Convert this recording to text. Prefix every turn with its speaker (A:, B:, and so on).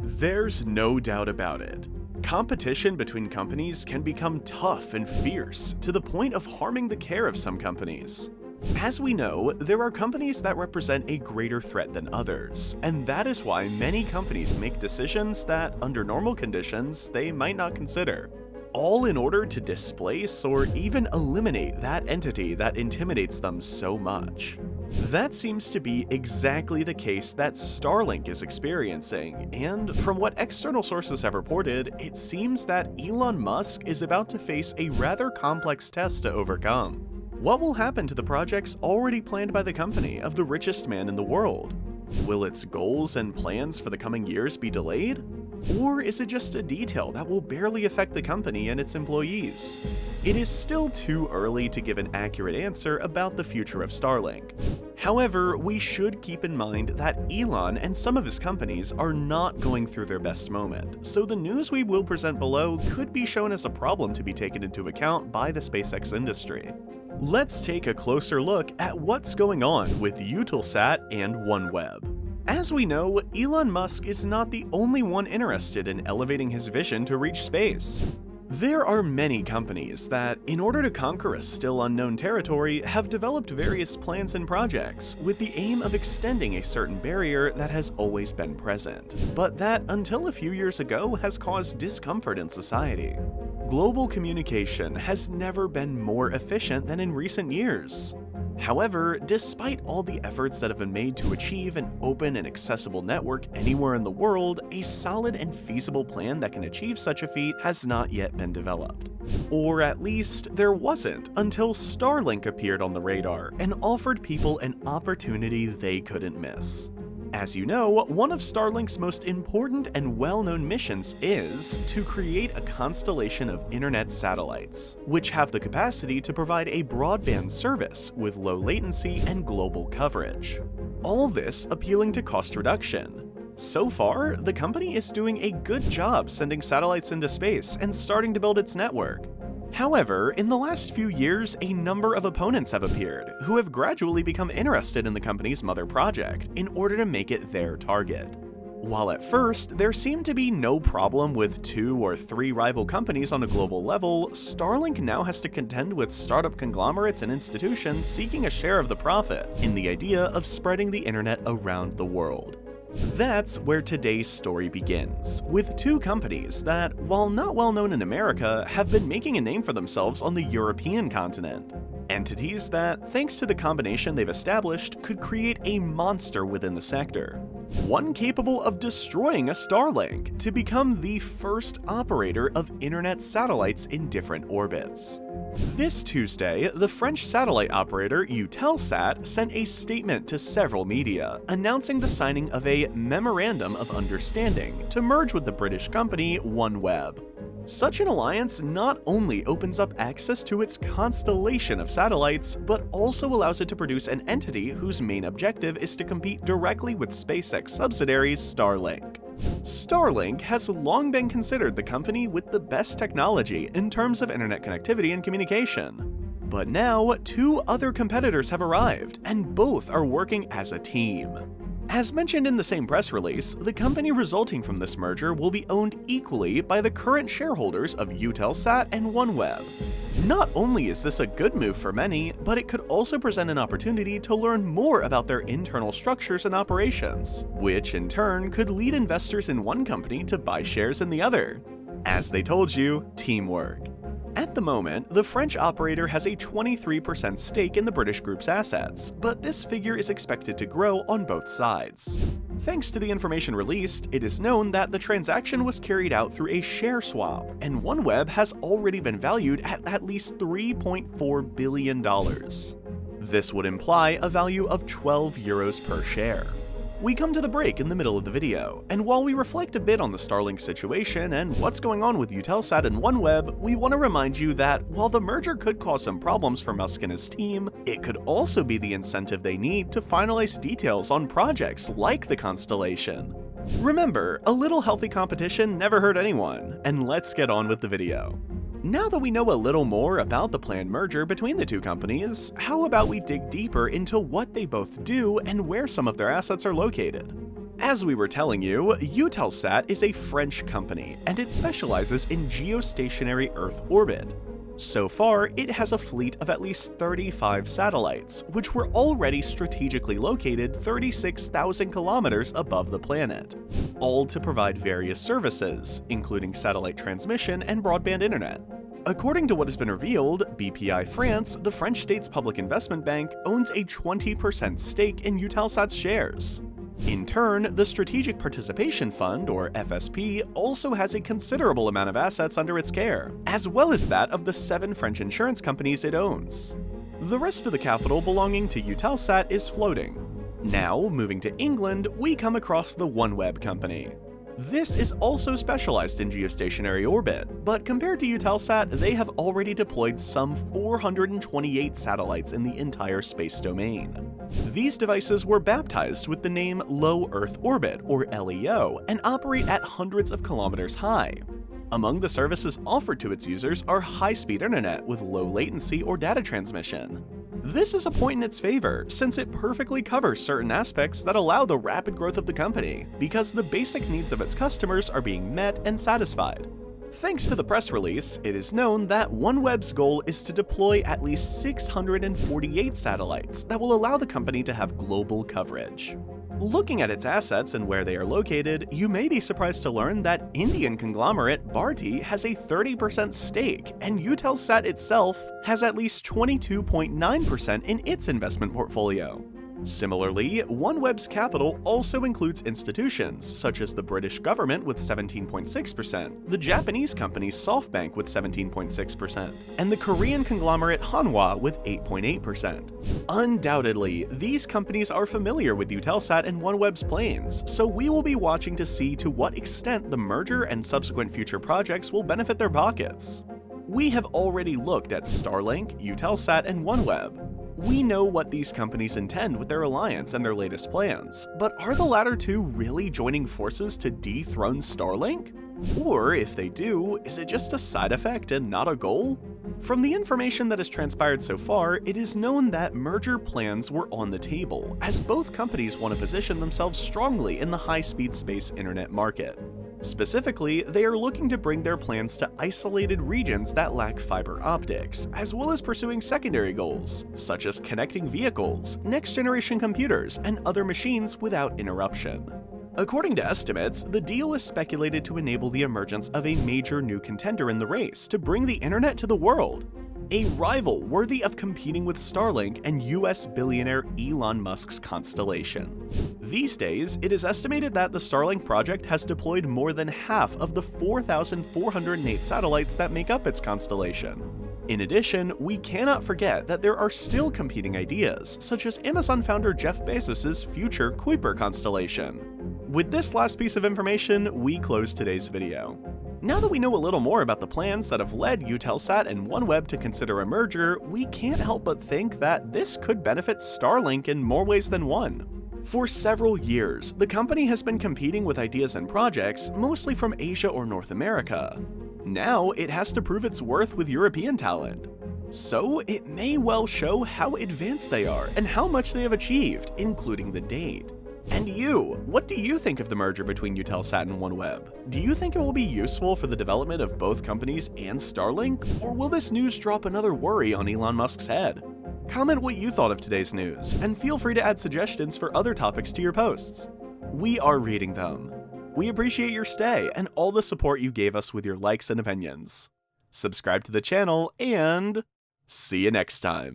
A: There's no doubt about it. Competition between companies can become tough and fierce, to the point of harming the care of some companies. As we know, there are companies that represent a greater threat than others, and that is why many companies make decisions that, under normal conditions, they might not consider. All in order to displace or even eliminate that entity that intimidates them so much. That seems to be exactly the case that Starlink is experiencing, and from what external sources have reported, it seems that Elon Musk is about to face a rather complex test to overcome. What will happen to the projects already planned by the company of the richest man in the world? Will its goals and plans for the coming years be delayed? Or is it just a detail that will barely affect the company and its employees? It is still too early to give an accurate answer about the future of Starlink. However, we should keep in mind that Elon and some of his companies are not going through their best moment, so the news we will present below could be shown as a problem to be taken into account by the SpaceX industry. Let's take a closer look at what's going on with Eutelsat and OneWeb. As we know, Elon Musk is not the only one interested in elevating his vision to reach space. There are many companies that, in order to conquer a still unknown territory, have developed various plans and projects with the aim of extending a certain barrier that has always been present, but that until a few years ago has caused discomfort in society. Global communication has never been more efficient than in recent years. However, despite all the efforts that have been made to achieve an open and accessible network anywhere in the world, a solid and feasible plan that can achieve such a feat has not yet been developed. Or at least, there wasn't until Starlink appeared on the radar and offered people an opportunity they couldn't miss. As you know, one of Starlink's most important and well-known missions is to create a constellation of internet satellites, which have the capacity to provide a broadband service with low latency and global coverage. All this appealing to cost reduction. So far, the company is doing a good job sending satellites into space and starting to build its network. However, in the last few years, a number of opponents have appeared, who have gradually become interested in the company's mother project in order to make it their target. While at first, there seemed to be no problem with 2 or 3 rival companies on a global level, Starlink now has to contend with startup conglomerates and institutions seeking a share of the profit in the idea of spreading the internet around the world. That's where today's story begins, with 2 companies that, while not well known in America, have been making a name for themselves on the European continent. Entities that, thanks to the combination they've established, could create a monster within the sector. One capable of destroying a Starlink to become the first operator of internet satellites in different orbits. This Tuesday, the French satellite operator Eutelsat sent a statement to several media, announcing the signing of a Memorandum of Understanding to merge with the British company OneWeb. Such an alliance not only opens up access to its constellation of satellites, but also allows it to produce an entity whose main objective is to compete directly with SpaceX subsidiaries Starlink. Starlink has long been considered the company with the best technology in terms of internet connectivity and communication. But now, 2 other competitors have arrived, and both are working as a team. As mentioned in the same press release, the company resulting from this merger will be owned equally by the current shareholders of Eutelsat and OneWeb. Not only is this a good move for many, but it could also present an opportunity to learn more about their internal structures and operations, which in turn could lead investors in one company to buy shares in the other. As they told you, teamwork. At the moment, the French operator has a 23% stake in the British group's assets, but this figure is expected to grow on both sides. Thanks to the information released, it is known that the transaction was carried out through a share swap, and OneWeb has already been valued at least $3.4 billion. This would imply a value of €12 per share. We come to the break in the middle of the video, and while we reflect a bit on the Starlink situation and what's going on with Eutelsat and OneWeb, we want to remind you that while the merger could cause some problems for Musk and his team, it could also be the incentive they need to finalize details on projects like the constellation. Remember, a little healthy competition never hurt anyone, and let's get on with the video. Now that we know a little more about the planned merger between the 2 companies, how about we dig deeper into what they both do and where some of their assets are located? As we were telling you, Eutelsat is a French company, and it specializes in geostationary Earth orbit. So far, it has a fleet of at least 35 satellites, which were already strategically located 36,000 kilometers above the planet, all to provide various services, including satellite transmission and broadband internet. According to what has been revealed, BPI France, the French state's public investment bank, owns a 20% stake in Eutelsat's shares. In turn, the Strategic Participation Fund, or FSP, also has a considerable amount of assets under its care, as well as that of the 7 French insurance companies it owns. The rest of the capital belonging to Eutelsat is floating. Now, moving to England, we come across the OneWeb company. This is also specialized in geostationary orbit, but compared to Eutelsat, they have already deployed some 428 satellites in the entire space domain. These devices were baptized with the name Low Earth Orbit, or LEO, and operate at hundreds of kilometers high. Among the services offered to its users are high-speed internet with low latency or data transmission. This is a point in its favor, since it perfectly covers certain aspects that allow the rapid growth of the company, because the basic needs of its customers are being met and satisfied. Thanks to the press release, it is known that OneWeb's goal is to deploy at least 648 satellites that will allow the company to have global coverage. Looking at its assets and where they are located, you may be surprised to learn that Indian conglomerate Bharti has a 30% stake, and Eutelsat itself has at least 22.9% in its investment portfolio. Similarly, OneWeb's capital also includes institutions such as the British government with 17.6%, the Japanese company SoftBank with 17.6%, and the Korean conglomerate Hanwha with 8.8%. Undoubtedly, these companies are familiar with Eutelsat and OneWeb's plans, so we will be watching to see to what extent the merger and subsequent future projects will benefit their pockets. We have already looked at Starlink, Eutelsat, and OneWeb. We know what these companies intend with their alliance and their latest plans, but are the latter two really joining forces to dethrone Starlink? Or if they do, is it just a side effect and not a goal? From the information that has transpired so far, it is known that merger plans were on the table, as both companies want to position themselves strongly in the high-speed space internet market. Specifically, they are looking to bring their plans to isolated regions that lack fiber optics, as well as pursuing secondary goals, such as connecting vehicles, next-generation computers, and other machines without interruption. According to estimates, the deal is speculated to enable the emergence of a major new contender in the race to bring the internet to the world, a rival worthy of competing with Starlink and US billionaire Elon Musk's constellation. These days, it is estimated that the Starlink project has deployed more than half of the 4,408 satellites that make up its constellation. In addition, we cannot forget that there are still competing ideas, such as Amazon founder Jeff Bezos' future Kuiper constellation. With this last piece of information, we close today's video. Now that we know a little more about the plans that have led Eutelsat and OneWeb to consider a merger, we can't help but think that this could benefit Starlink in more ways than one. For several years, the company has been competing with ideas and projects, mostly from Asia or North America. Now it has to prove its worth with European talent. So it may well show how advanced they are and how much they have achieved, including the date. And you, what do you think of the merger between Eutelsat and OneWeb? Do you think it will be useful for the development of both companies and Starlink, or will this news drop another worry on Elon Musk's head? Comment what you thought of today's news, and feel free to add suggestions for other topics to your posts. We are reading them. We appreciate your stay and all the support you gave us with your likes and opinions. Subscribe to the channel, and see you next time.